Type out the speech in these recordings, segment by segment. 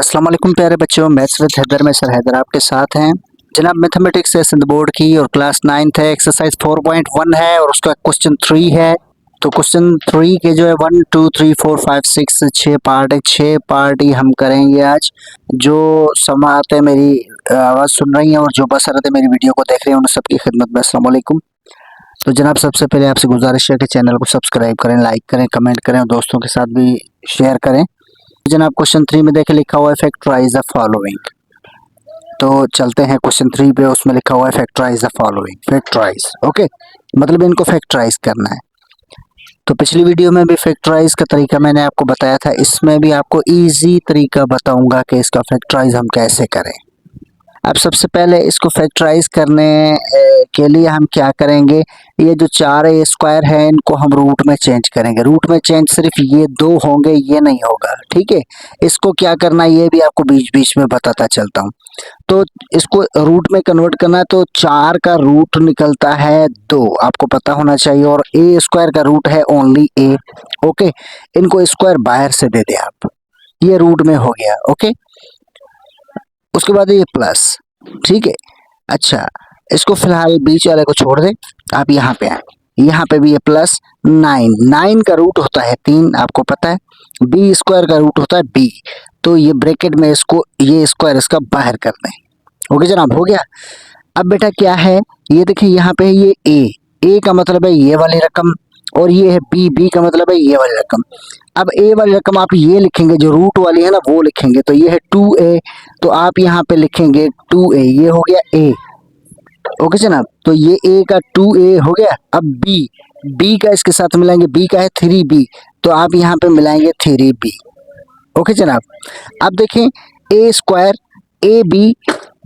अस्सलाम वालेकुम प्यारे बच्चों, मैथ्स विद हैदर में सर हैदर आपके साथ हैं। जनाब मैथमेटिक्स है सिंध बोर्ड की और क्लास 9th है, एक्सरसाइज 4.1 है और उसका क्वेश्चन 3 है। तो क्वेश्चन 3 के जो है 1 2 3 4 5 6 6 पार्ट है, 6 पार्ट ही हम करेंगे आज। जो समाअत है मेरी आवाज़ सुन रही हैं और जो बसरत है मेरी वीडियो को देख रहे हैं उन सबकी खिदमत में अस्सलाम वालेकुम। तो जनाब सबसे पहले आपसे गुजारिश है कि चैनल को सब्सक्राइब करें, लाइक करें, कमेंट करें और दोस्तों के साथ भी शेयर करें। जनाब क्वेश्चन 3 में देखे लिखा हुआ है फैक्टराइज द फॉलोइंग। तो चलते हैं क्वेश्चन 3 पे। उसमें लिखा हुआ है factorise the following. Factorise okay, मतलब इनको फैक्टराइज करना है। तो पिछली वीडियो में भी फैक्टराइज का तरीका मैंने आपको बताया था, इसमें भी आपको इजी तरीका बताऊंगा कि इसका फैक्टराइज हम कैसे करें। अब सबसे पहले इसको फैक्टराइज करने के लिए हम क्या करेंगे, ये जो 4a स्क्वायर है इनको हम रूट में चेंज करेंगे। रूट में चेंज सिर्फ ये दो होंगे, ये नहीं होगा, ठीक है। इसको क्या करना है ये भी आपको बीच बीच में बताता चलता हूँ। तो इसको रूट में कन्वर्ट करना है, तो 4 का रूट निकलता है 2, आपको पता होना चाहिए, और a स्क्वायर का रूट है ओनली a। ओके, इनको स्क्वायर बाहर से दे दे आप, ये रूट में हो गया। ओके, उसके बाद ये प्लस, ठीक है। अच्छा, इसको फिलहाल बीच वाले को छोड़ दे, आप यहाँ पे आए, यहाँ पे भी ये प्लस 9 का रूट होता है 3, आपको पता है। बी स्क्वायर का रूट होता है b, तो ये ब्रैकेट में इसको ये स्क्वायर इसका बाहर कर दें। ओके जनाब, हो गया। अब बेटा क्या है, ये देखिए यहाँ पे ये a का मतलब है ये वाली रकम, और ये है b का मतलब है ये वाली रकम। अब a वाली रकम आप ये लिखेंगे, जो रूट वाली है ना वो लिखेंगे, तो ये है 2a, तो आप यहाँ पे लिखेंगे 2a, ये हो गया a। ओके जनाब, तो ये a का 2a हो गया। अब b का इसके साथ मिलाएंगे, b का है 3b, तो आप यहाँ पे मिलाएंगे 3b। ओके जनाब, अब देखें a स्क्वायर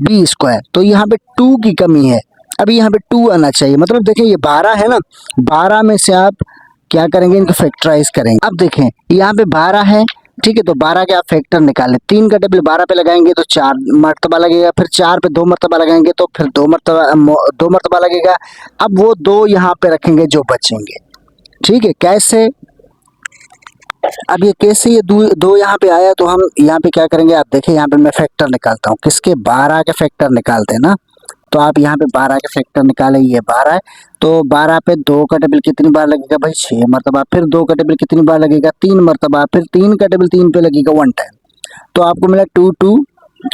b स्क्वायर, तो यहाँ पे 2 की कमी है, अभी यहाँ पे 2 आना चाहिए। मतलब देखें ये 12 है ना, 12 में से आप क्या करेंगे, इनको फैक्टराइज करेंगे। अब देखें यहाँ पे 12 है, ठीक है, तो 12 के आप फैक्टर निकालें। 3 का टेबल 12 पे लगाएंगे तो 4 मरतबा लगेगा, फिर 4 पे 2 मरतबा लगाएंगे तो फिर 2 मरतबा लगेगा। अब वो 2 यहाँ पे रखेंगे जो बचेंगे, ठीक है। कैसे, अब ये कैसे ये दो यहाँ पे आया, तो हम यहाँ पे क्या करेंगे, आप देखें यहाँ पे मैं फैक्टर निकालता हूँ, किसके 12 के फैक्टर निकालते हैं ना। तो आप यहाँ पे 12 के फैक्टर निकालें, ये 12 है, तो 12 पे 2 का टेबल कितनी बार लगेगा भाई, 6 मरतबा, फिर 2 का टेबल कितनी बार लगेगा, 3 मरतबा, फिर 3 का टेबल 3 पे लगेगा 1 टाइम, तो आपको मिला 2 2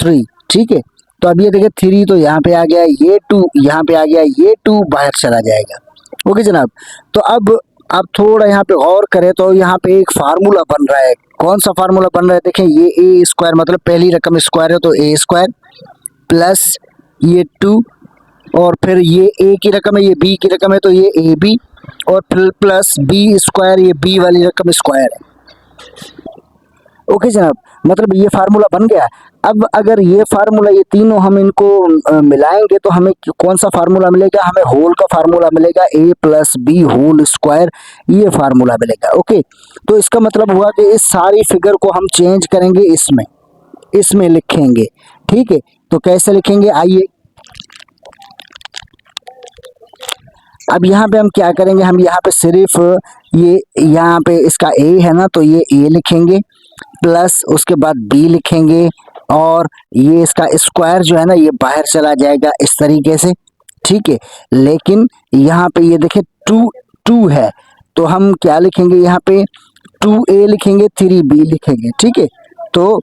3, ठीक है। तो अब ये देखिए 3 तो यहाँ पे आ गया, ये 2 यहाँ पे आ गया, ये 2 बाहर चला जाएगा। ओके जनाब, तो अब आप थोड़ा यहाँ पे गौर करें तो यहाँ पे एक फार्मूला बन रहा है। कौन सा फार्मूला बन रहा है, देखें ये a स्क्वायर, मतलब पहली रकम स्क्वायर है तो a स्क्वायर, प्लस ये 2, और फिर ये a की रकम है, ये b की रकम है तो ये ab, और फिर प्लस b स्क्वायर, ये b वाली रकम स्क्वायर है। ओके जनाब, मतलब ये फार्मूला बन गया। अब अगर ये फार्मूला, ये तीनों हम इनको मिलाएंगे तो हमें कौन सा फार्मूला मिलेगा, हमें होल का फार्मूला मिलेगा, a plus B whole square, ये फार्मूला मिलेगा। ओके, तो इसका मतलब हुआ कि इस सारी फिगर को हम चेंज करेंगे, इसमें लिखेंगे, ठीक है। तो कैसे लिखेंगे, आइए अब यहाँ पे हम क्या करेंगे, हम यहाँ पे सिर्फ ये यहाँ पे इसका a है ना, तो ये a लिखेंगे, प्लस उसके बाद b लिखेंगे, और ये इसका स्क्वायर जो है ना ये बाहर चला जाएगा इस तरीके से, ठीक है। लेकिन यहाँ पे ये देखें 2 है, तो हम क्या लिखेंगे, यहाँ पे 2a लिखेंगे, 3b लिखेंगे, ठीक है। तो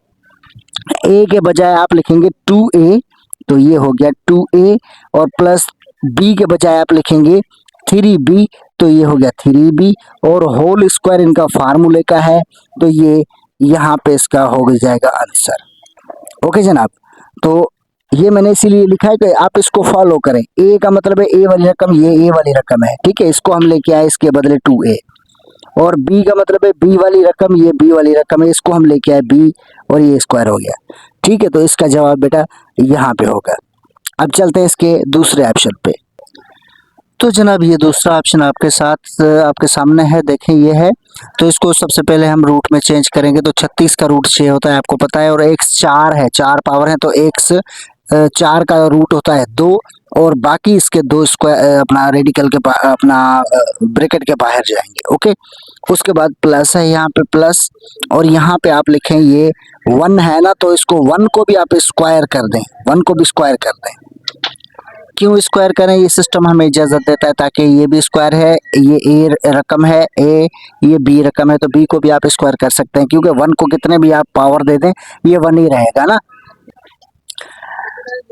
a के बजाय आप लिखेंगे 2a, तो ये हो गया 2a, और प्लस b के बजाय आप लिखेंगे 3b, तो ये हो गया 3b, और होल स्क्वायर इनका फार्मूले का है, तो ये यहाँ पे इसका हो जाएगा आंसर। ओके जनाब, तो ये मैंने इसीलिए लिखा है कि आप इसको फॉलो करें। a का मतलब है a वाली रकम, ये a वाली रकम है, ठीक है, इसको हम लेके आए इसके बदले 2a, और b का मतलब है b वाली रकम, ये b वाली रकम है, इसको हम लेके आए b, और ये स्क्वायर हो गया, ठीक है। तो इसका जवाब बेटा यहाँ पे होगा। अब चलते हैं इसके दूसरे ऑप्शन पे। तो जनाब ये दूसरा ऑप्शन आपके सामने है, देखें ये है। तो इसको सबसे पहले हम रूट में चेंज करेंगे, तो 36 का रूट 6 होता है, आपको पता है, और x 4 है, 4 पावर है, तो x 4 का रूट होता है 2 और बाकी इसके 2 स्क्वायर अपना रेडिकल के अपना ब्रैकेट के बाहर जाएंगे। ओके, उसके बाद प्लस है यहाँ पे प्लस, और यहाँ पे आप लिखें ये 1 है ना, तो इसको 1 को भी आप स्क्वायर कर दें, 1 को भी स्क्वायर कर दें। क्यों स्क्वायर करें, ये सिस्टम हमें इजाजत देता है ताकि ये भी स्क्वायर है, ये ए रकम है ए, ये बी रकम है, तो बी को भी आप स्क्वायर कर सकते हैं, क्योंकि 1 को कितने भी आप पावर दे दें ये 1 ही रहेगा ना,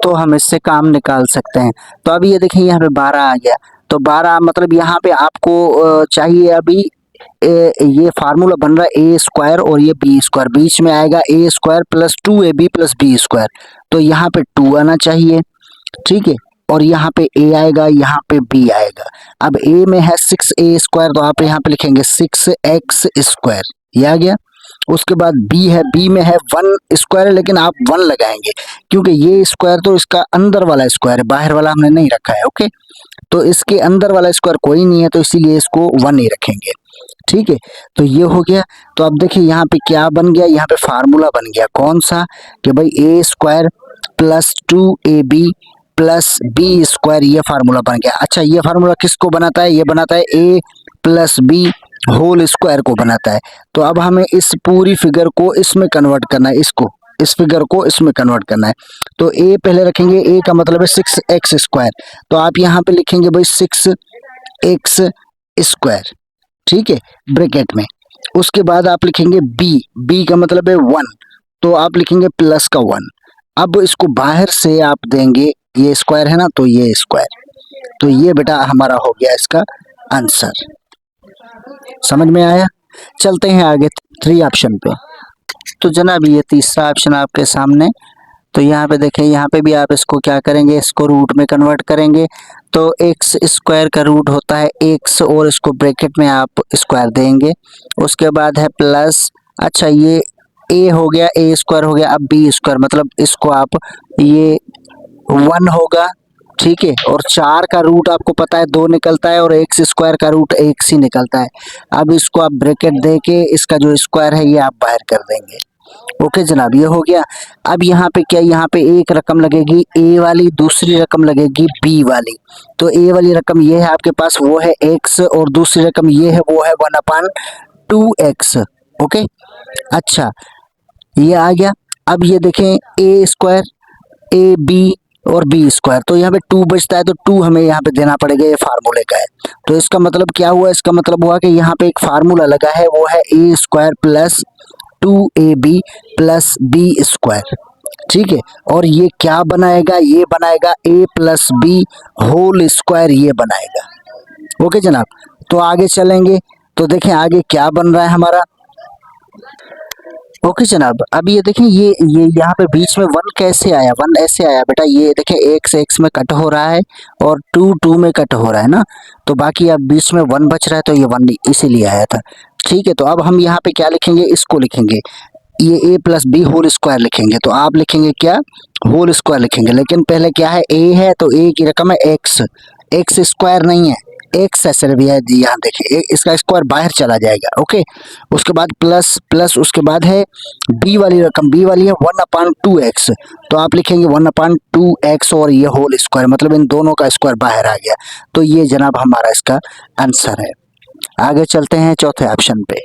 तो हम इससे काम निकाल सकते हैं। तो अभी ये देखिए यहाँ पे 12 आ गया, तो 12 मतलब यहाँ पे आपको चाहिए अभी ये फार्मूला बन रहा है ए स्क्वायर और ये बी स्क्वायर, बीच में आएगा A square plus 2ab plus B square, तो यहाँ पे 2 आना चाहिए, ठीक है, और यहाँ पे a आएगा, यहाँ पे b आएगा। अब a में है 6a स्क्वायर, तो आप यहाँ पे लिखेंगे 6x स्क्वायर, ये आ गया। उसके बाद b है, b में है 1 स्क्वायर, लेकिन आप 1 लगाएंगे क्योंकि ये स्क्वायर तो इसका अंदर वाला स्क्वायर है, बाहर वाला हमने नहीं रखा है। ओके, तो इसके अंदर वाला स्क्वायर कोई नहीं है, तो इसीलिए इसको 1 ही रखेंगे, ठीक है। तो ये हो गया। तो अब देखिए यहाँ पे क्या बन गया, यहाँ पे फार्मूला बन गया कौन सा, कि भाई A square plus 2ab plus B square, ये फार्मूला बन गया। अच्छा, ये फार्मूला किसको बनाता है, ये बनाता है ए प्लस बी होल स्क्वायर को बनाता है। तो अब हमें इस पूरी फिगर को इसमें कन्वर्ट करना है, इसको इस फिगर को इसमें कन्वर्ट करना है। तो ए पहले रखेंगे, ए का मतलब है 6x स्क्वायर, तो आप यहाँ पे लिखेंगे भाई 6x स्क्वायर, ठीक है, ब्रैकेट में। उसके बाद आप लिखेंगे बी, बी का मतलब है 1, तो आप लिखेंगे प्लस का 1। अब इसको बाहर से आप देंगे, ये स्क्वायर है ना, तो ये स्क्वायर, तो ये बेटा हमारा हो गया इसका आंसर। समझ में आया? चलते हैं आगे 3 ऑप्शन पे। तो जनाब ये तीसरा ऑप्शन आपके सामने, तो यहाँ पे देखें, यहाँ पे भी आप इसको क्या करेंगे, इसको रूट में कन्वर्ट करेंगे। तो एक्स स्क्वायर का रूट होता है एक्स, और इसको ब्रैकेट में आप स्क्वायर देंगे। उसके बाद है प्लस, अच्छा ये ए हो गया, ए स्क्वायर हो गया, अब बी स्क्वायर मतलब इसको आप ये 1 होगा, ठीक है, और 4 का रूट आपको पता है 2 निकलता है, और एक्स स्क्वायर का रूट x ही निकलता है। अब इसको आप ब्रैकेट दे के इसका जो स्क्वायर है ये आप बाहर कर देंगे। ओके जनाब, ये हो गया। अब यहाँ पे क्या, यहाँ पे एक रकम लगेगी a वाली, दूसरी रकम लगेगी b वाली। तो a वाली रकम ये है आपके पास, वो है x, और दूसरी रकम ये है, वो है 1/2x। ओके, अच्छा ये आ गया। अब ये देखें a स्क्वायर, ए बी और बी स्क्वायर, तो यहाँ पे 2 बचता है, तो 2 हमें यहाँ पे देना पड़ेगा, ये फार्मूले का है। तो इसका मतलब क्या हुआ, इसका मतलब हुआ कि यहाँ पे एक फार्मूला लगा है, वो है A square plus 2ab plus B square, ठीक है, और ये क्या बनाएगा, ये बनाएगा a plus B whole square, ये बनाएगा। ओके जनाब, तो आगे चलेंगे, तो देखें आगे क्या बन रहा है हमारा। ओके जनाब, अब ये देखें, ये यहाँ पे बीच में 1 कैसे आया, 1 ऐसे आया बेटा, ये देखें x में कट हो रहा है और 2 में कट हो रहा है ना, तो बाकी अब बीच में 1 बच रहा है, तो ये 1 इसीलिए आया था, ठीक है। तो अब हम यहाँ पे क्या लिखेंगे, इसको लिखेंगे, ये a plus B whole square लिखेंगे। तो आप लिखेंगे क्या, होल स्क्वायर लिखेंगे, लेकिन पहले क्या है, a है, तो a की रकम है x स्क्वायर नहीं है, एक्स है सिर्फ, यहाँ देखिए इसका स्क्वायर बाहर चला जाएगा। ओके, उसके बाद प्लस प्लस, उसके बाद है बी वाली रकम, बी वाली है 1/2x, तो आप लिखेंगे 1/2x और ये होल स्क्वायर, मतलब इन दोनों का स्क्वायर बाहर आ गया। तो ये जनाब हमारा इसका आंसर है। आगे चलते हैं चौथे ऑप्शन पे।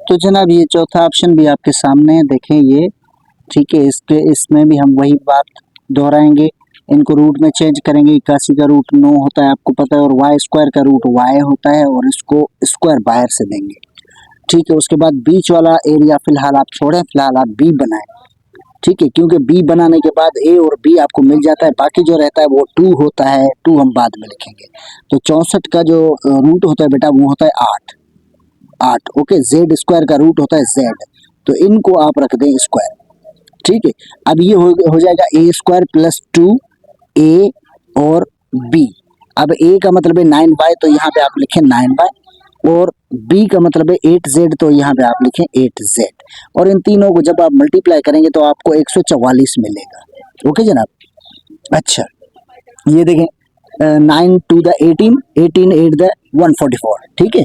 तो जनाब ये चौथा ऑप्शन भी आपके सामने है, देखें ये, ठीक है, इसमें भी हम वही बात दोहराएंगे, इनको रूट में चेंज करेंगे। 81 का रूट 9 होता है आपको पता है, और वाई स्क्वायर का रूट y होता है, और इसको स्क्वायर बाहर से देंगे, ठीक है। उसके बाद बीच वाला एरिया फिलहाल आप छोड़ें, फिलहाल आप b बनाएं, ठीक है, क्योंकि b बनाने के बाद a और b आपको मिल जाता है, बाकी जो रहता है वो 2 होता है, 2 हम बाद में लिखेंगे। तो 64 का जो रूट होता है बेटा, वो होता है 8। ओके, z स्क्वायर का रूट होता है z, तो इनको आप रख दें स्क्वायर, ठीक है। अब ये हो जाएगा a स्क्वायर प्लस 2a और b। अब a का मतलब है 9y, तो यहाँ पे आप लिखें 9y, और b का मतलब है 8z, तो यहाँ पे आप लिखें 8z, और इन तीनों को जब आप मल्टीप्लाई करेंगे तो आपको 144 मिलेगा। ओके जनाब, अच्छा ये देखें 9 2 द 18, 18 8 द 144, ठीक है।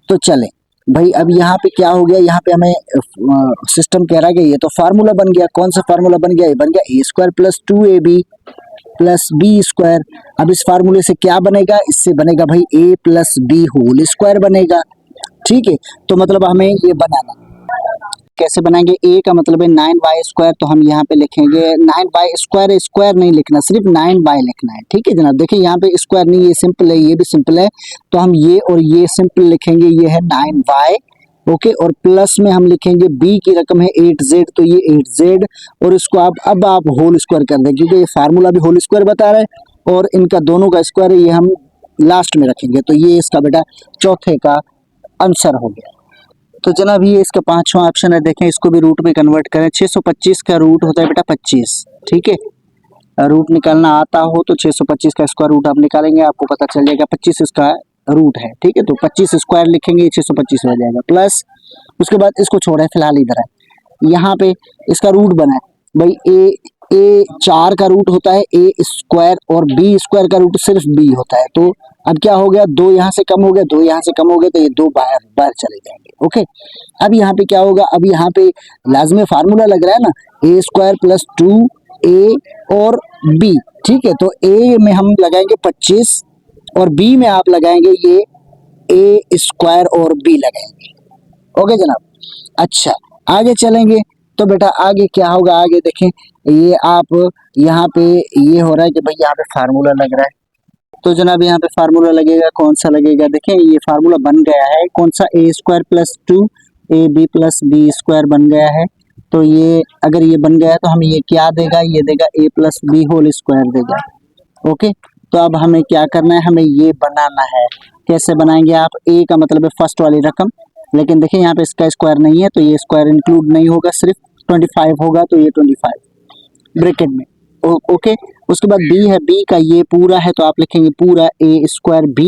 तो चलें भाई अब यहाँ पे क्या हो गया, यहाँ पे हमें सिस्टम कह रहा है कि ये तो फार्मूला बन गया। कौन सा फार्मूला बन गया? ये बन गया A square plus 2ab plus B square. अब इस फार्मूले से क्या बनेगा? इससे बनेगा भाई A plus B whole square बनेगा। ठीक है, तो मतलब हमें ये बनाना कैसे बनाएंगे? ए का मतलब है 9y स्क्वायर, तो हम यहाँ पे लिखेंगे 9y स्क्वायर। स्क्वायर नहीं लिखना, सिर्फ 9y लिखना है। ठीक है जनाब, देखिए यहाँ पे स्क्वायर नहीं, ये सिंपल है, ये भी सिंपल है, तो हम ये और ये सिंपल लिखेंगे। ये है 9y, ओके, और प्लस में हम लिखेंगे b की रकम है 8z, तो ये 8z, और इसको अब आप होल स्क्वायर कर दें, क्योंकि ये फार्मूला भी होल स्क्वायर बता रहा है और इनका दोनों का स्क्वायर है, ये हम लास्ट में रखेंगे। तो ये इसका बेटा चौथे का आंसर हो गया। तो जनाब ये इसका पांचवा ऑप्शन है, देखें इसको भी रूट में कन्वर्ट करें। 625 का रूट होता है बेटा 25। ठीक है, रूट निकालना आता हो तो 625 का स्क्वायर रूट आप निकालेंगे, आपको पता चल जाएगा 25 इसका रूट है। ठीक है, तो 25 स्क्वायर लिखेंगे, 625 हो जाएगा, प्लस उसके बाद इसको छोड़े फिलहाल इधर है, यहाँ पे इसका रूट बना है भाई। ए 4 का रूट होता है ए स्क्वायर, और बी स्क्वायर का रूट सिर्फ बी होता है। तो अब क्या हो गया, 2 यहाँ से कम हो गया, 2 यहाँ से कम हो गया, तो ये 2 बाहर बाहर चले जाएंगे। ओके, अब यहाँ पे क्या होगा? अब यहाँ पे लाजमी फार्मूला लग रहा है ना, ए स्क्वायर प्लस 2a और b। ठीक है, तो a में हम लगाएंगे 25 और b में आप लगाएंगे ये a स्क्वायर और b लगाएंगे। ओके जनाब, अच्छा आगे चलेंगे तो बेटा आगे क्या होगा? आगे देखें, ये आप यहाँ पे ये हो रहा है कि भाई यहाँ पे फार्मूला लग रहा है, तो जनाब यहाँ पे फार्मूला लगेगा। कौन सा लगेगा? देखें ये फार्मूला बन गया है, कौन सा? A square plus 2ab plus B square बन गया है। तो ये अगर ये बन गया है तो हमें ये क्या देगा? ये देगा a plus B whole square देगा। ओके, तो अब हमें क्या करना है? हमें ये बनाना है। कैसे बनाएंगे आप? a का मतलब है फर्स्ट वाली रकम, लेकिन देखिए यहाँ पे इसका स्क्वायर नहीं है, तो ये स्क्वायर इंक्लूड नहीं होगा, सिर्फ 25 होगा, तो ये 25 ब्रैकेट में। ओके, उसके बाद b है, b का ये पूरा है, तो आप लिखेंगे पूरा a स्क्वायर b,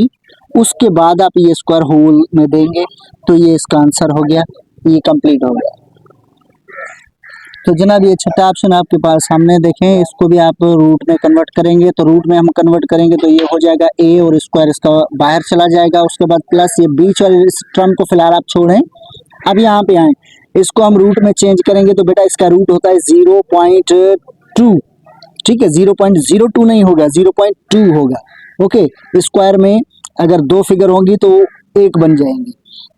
उसके बाद आप ये स्क्वायर होल में देंगे, तो ये इसका आंसर हो गया, ये कंप्लीट हो गया। तो जनाब ये छठा ऑप्शन आपके पास सामने देखें, इसको भी आप रूट में कन्वर्ट करेंगे, तो रूट में हम कन्वर्ट करेंगे तो ये हो जाएगा a और स्क्वायर इसका बाहर चला जाएगा, उसके बाद प्लस ये बीच वाले इस टर्म को फिलहाल आप छोड़ें। अब यहाँ पे आए, इसको हम रूट में चेंज करेंगे, तो बेटा इसका रूट होता है 0.2। ठीक है, 0.02 नहीं होगा, 0.2 होगा। ओके, स्क्वायर में अगर 2 फिगर होंगी तो 1 बन जाएंगी,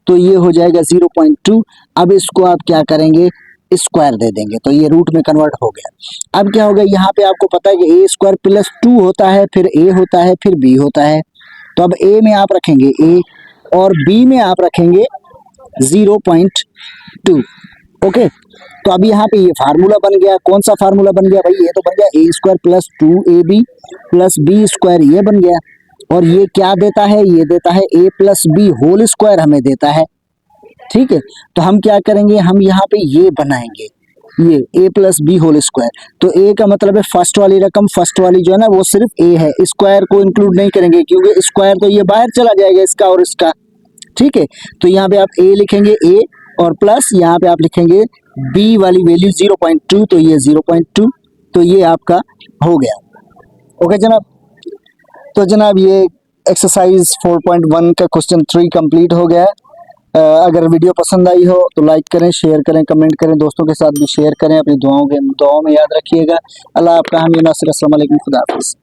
तो ये हो जाएगा 0.2। अब इसको आप क्या करेंगे? स्क्वायर दे देंगे, तो ये रूट में कन्वर्ट हो गया। अब क्या होगा? यहाँ पे आपको पता है कि ए स्क्वायर प्लस 2 होता है, फिर ए होता है, फिर बी होता है, तो अब ए में आप रखेंगे ए और बी में आप रखेंगे 0.2। ओके, तो अभी यहाँ पे ये फार्मूला बन गया। कौन सा फार्मूला बन गया भाई? ये तो बन गया A square plus 2ab plus B square, ये बन गया। और ये क्या देता है? ये देता है a plus B whole square हमें देता है। ठीक है, तो हम क्या करेंगे? हम यहाँ पे ये बनाएंगे, ये a plus B whole square. तो a का मतलब है फर्स्ट वाली रकम, फर्स्ट वाली जो है ना वो सिर्फ a है, स्क्वायर को इंक्लूड नहीं करेंगे, क्योंकि स्क्वायर तो ये बाहर चला जाएगा इसका और इसका। ठीक है, तो यहाँ पे आप a लिखेंगे a और प्लस यहाँ पे आप लिखेंगे b वाली वैल्यू 0.2, तो ये 0.2, तो ये आपका हो गया। ओके जनाब, तो जनाब ये एक्सरसाइज 4.1 का क्वेश्चन 3 कंप्लीट हो गया है। अगर वीडियो पसंद आई हो तो लाइक करें, शेयर करें, कमेंट करें, दोस्तों के साथ भी शेयर करें, अपनी दुआओं में याद रखिएगा। अल्लाह आपका हामी नासिर। अस्सलाम वालेकुम, खुदा हाफिज़।